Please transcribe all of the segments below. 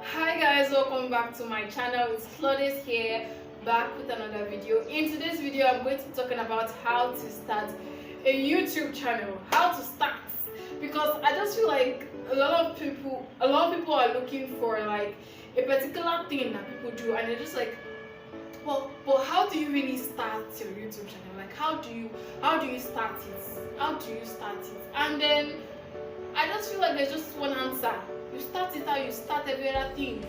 Hi guys, welcome back to my channel. It's Claudius here, back with another video. In today's video, I'm going to be talking about how to start a YouTube channel, how to start, because I just feel like a lot of people are looking for like a particular thing that people do, and they're just like, well, but how do you really start your YouTube channel? Like, how do you start it? How do you start it? And then I just feel like there's just one answer. You start it how you start every other thing.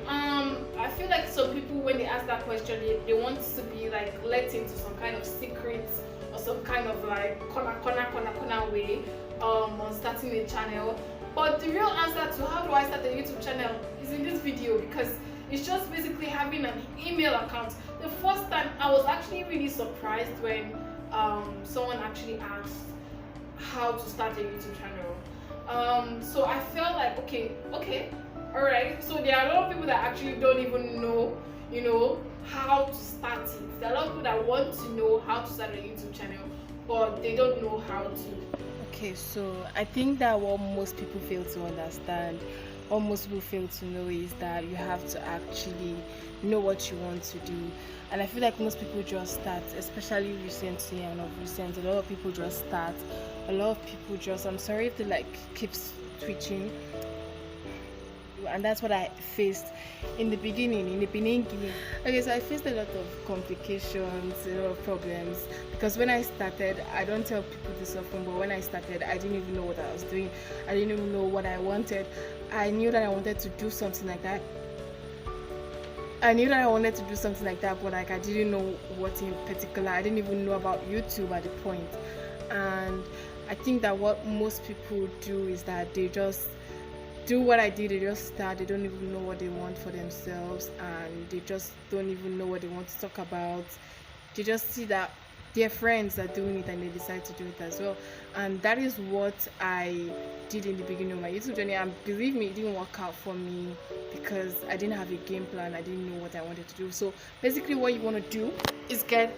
I feel like some people, when they ask that question, they want to be like let into some kind of secret or some kind of like corner way on starting a channel. But the real answer to how do I start a YouTube channel is in this video, because it's just basically having an email account. The first time I was actually really surprised when someone actually asked how to start a YouTube channel. So I felt like okay, alright. So there are a lot of people that actually don't even know, how to start it. There are a lot of people that want to know how to start a YouTube channel, but they don't know how to. Okay, so I think that what most people fail to understand, what most people fail to know, is that you have to actually know what you want to do. And I feel like most people just start, especially recently and of recent. A lot of people just start. A lot of people just, I'm sorry if they like keeps twitching. And that's what I faced in the beginning. Okay, so I faced a lot of complications, a lot of problems, because when I started, I don't tell people this often, but when I started, I didn't even know what I was doing. I didn't even know what I wanted. I knew that I wanted to do something like that. But like I didn't know what in particular. I didn't even know about YouTube at the point. And I think that what most people do is that they just do what I did. They just start. They don't even know what they want for themselves, and they just don't even know what they want to talk about. They just see that their friends are doing it and they decide to do it as well. And that is what I did in the beginning of my YouTube journey. And believe me, it didn't work out for me because I didn't have a game plan. I didn't know what I wanted to do. So basically what you want to do is get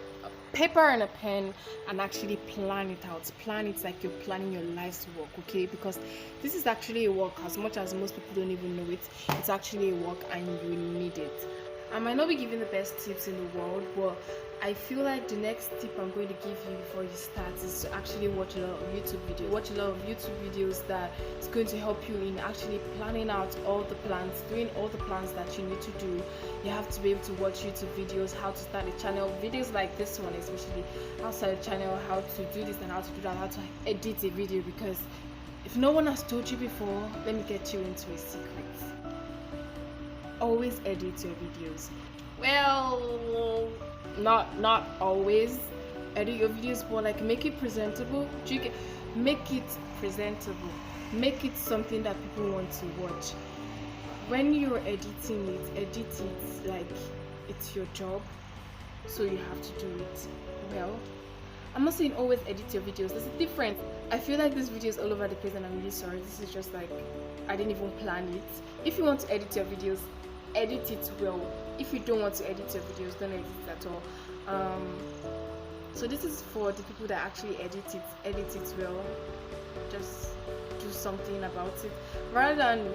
paper and a pen and actually plan it out. Plan it like you're planning your life's work, okay? Because this is actually a work. As much as most people don't even know it, it's actually a work and you need it. I might not be giving the best tips in the world, but I feel like the next tip I'm going to give you before you start is to actually watch a lot of YouTube videos. Watch a lot of YouTube videos that is going to help you in actually planning out all the plans, doing all the plans that you need to do. You have to be able to watch YouTube videos, how to start a channel, videos like this one especially, how to start a channel, how to do this and how to do that, how to edit a video. Because if no one has told you before, let me get you into a secret. Always edit your videos. Well, not always edit your videos, but like make it presentable. Make it presentable. Make it something that people want to watch. When you're editing it, edit it like it's your job, so you have to do it well. I'm not saying always edit your videos. There's a difference. I feel like this video is all over the place and I'm really sorry. This is just like, I didn't even plan it. If you want to edit your videos, edit it well. If you don't want to edit your videos, don't edit it at all. So this is for the people that actually edit it well. Just do something about it, rather than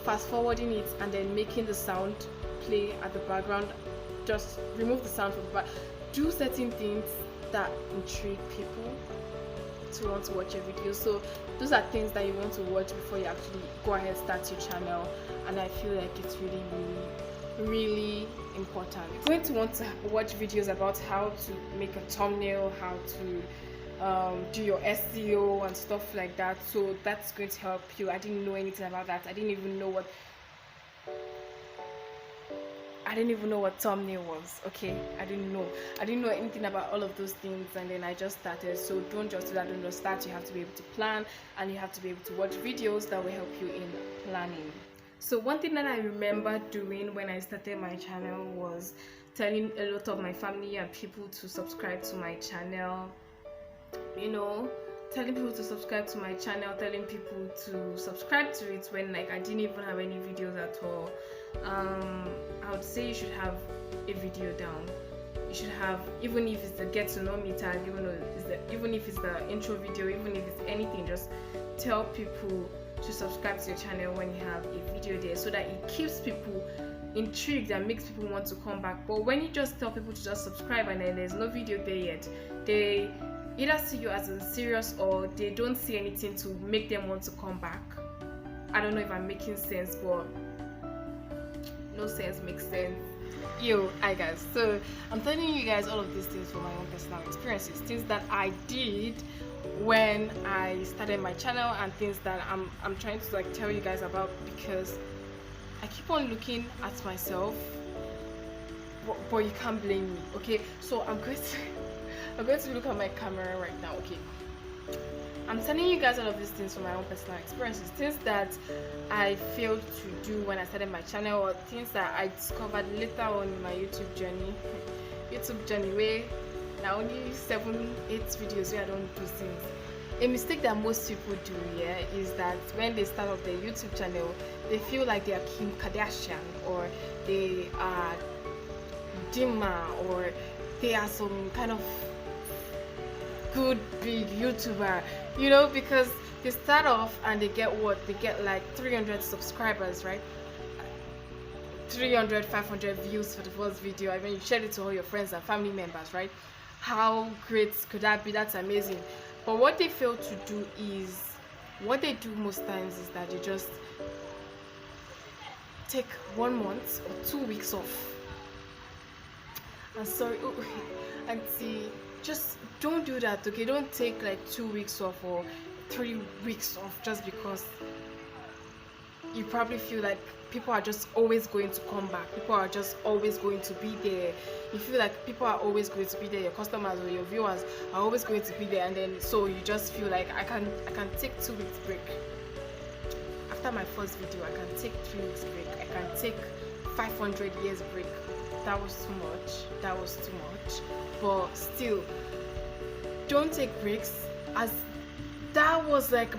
fast forwarding it and then making the sound play at the background. Just remove the sound from the back. Do certain things that intrigue people to want to watch your videos. So those are things that you want to watch before you actually go ahead start your channel. And I feel like it's really important. You're going to want to watch videos about how to make a thumbnail, how to do your SEO and stuff like that. So that's going to help you. I didn't know anything about that. I didn't even know what thumbnail was. Okay, I didn't know anything about all of those things, and then I just started. So don't just do that. Don't just start. You have to be able to plan, and you have to be able to watch videos that will help you in planning. So one thing that I remember doing when I started my channel was telling a lot of my family and people to subscribe to my channel. Telling people to subscribe to my channel, telling people to subscribe to it when like I didn't even have any videos at all. I would say you should have a video down. You should have, even if it's the get to know me tag, even if it's the intro video, even if it's anything, just tell people to subscribe to your channel when you have a video there, so that it keeps people intrigued and makes people want to come back. But when you just tell people to just subscribe and then there's no video there yet, they either see you as unserious or they don't see anything to make them want to come back. I don't know if I'm making sense, but no sense makes sense. Yo, hi guys. So I'm telling you guys all of these things from my own personal experiences, things that I did when I started my channel and things that I'm trying to like tell you guys about, because I keep on looking at myself, but you can't blame me. Okay, so I'm going to look at my camera right now. Okay, I'm telling you guys all of these things from my own personal experiences, things that I failed to do when I started my channel, or things that I discovered later on in my YouTube journey where now only 7-8 videos where I don't do things. A mistake that most people do here is that when they start up their YouTube channel, they feel like they are Kim Kardashian, or they are Dima, or they are some kind of good big YouTuber, you know, because they start off and they get what? They get like 300 subscribers, right? 300, 500 views for the first video. I mean, you shared it to all your friends and family members, right? How great could that be? That's amazing. But what they fail to do is, what they do most times is that they just take 1 month or 2 weeks off. I'm sorry, auntie, just don't do that, okay? Don't take like 2 weeks off or 3 weeks off just because you probably feel like people are just always going to come back, people are just always going to be there. You feel like people are always going to be there, your customers or your viewers are always going to be there, and then so you just feel like I can take 2 weeks break. After my first video, I can take 3 weeks break, I can take 500 years break. That was too much. But still, don't take breaks, as that was like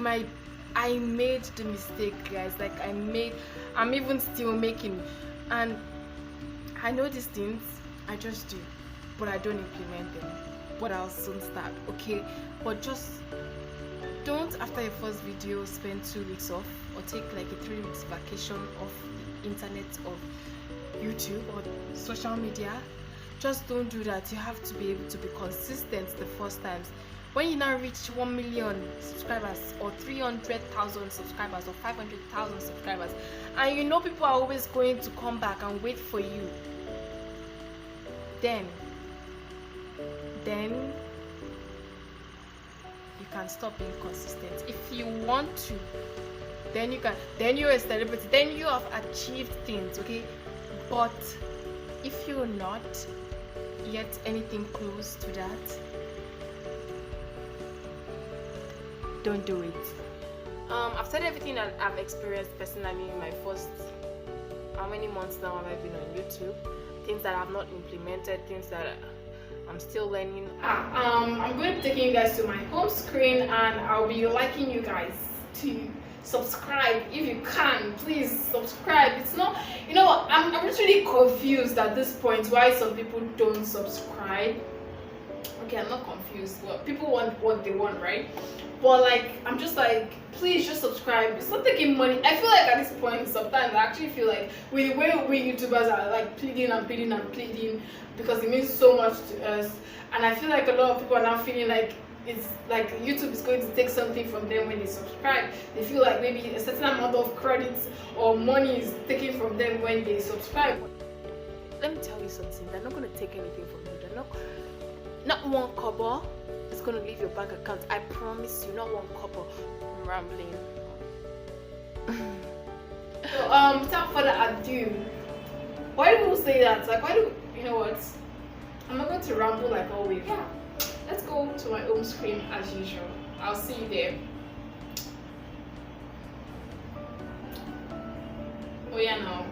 I made the mistake, guys. Like I'm even still making, and I know these things, I just do, but I don't implement them. But I'll soon start, okay? But just don't, after your first video, spend 2 weeks off, or take like a 3 weeks vacation off the internet, of YouTube or social media. Just don't do that. You have to be able to be consistent the first times. When you now reach 1 million subscribers, or 300,000 subscribers, or 500,000 subscribers, and you know people are always going to come back and wait for you, then you can stop being consistent. If you want to, then you can, then you're a celebrity, then you have achieved things, okay? But if you're not yet anything close to that, don't do it. I've said everything that I've experienced personally in my first, how many months now have I been on YouTube? Things that I've not implemented, things that I'm still learning. I'm going to be taking you guys to my home screen, and I'll be liking you guys to subscribe. If you can, please subscribe. It's not, you know what, I'm just really confused at this point why some people don't subscribe. Okay, I'm not confused. Well, people want what they want, right? But like, I'm just like, please just subscribe. It's not taking money. I feel like at this point, sometimes I actually feel like with the way we YouTubers are like pleading because it means so much to us, and I feel like a lot of people are now feeling like it's like YouTube is going to take something from them when they subscribe. They feel like maybe a certain amount of credits or money is taken from them when they subscribe. Let me tell you something, they're not going to take anything from you. They're not 1 kobo is going to leave your bank account. I promise you, not 1 kobo. I'm rambling. So without further ado, why do people say that? Like, why do, you know what, I'm not going to ramble like always. Yeah, let's go to my home screen as usual. I'll see you there. Oh yeah, now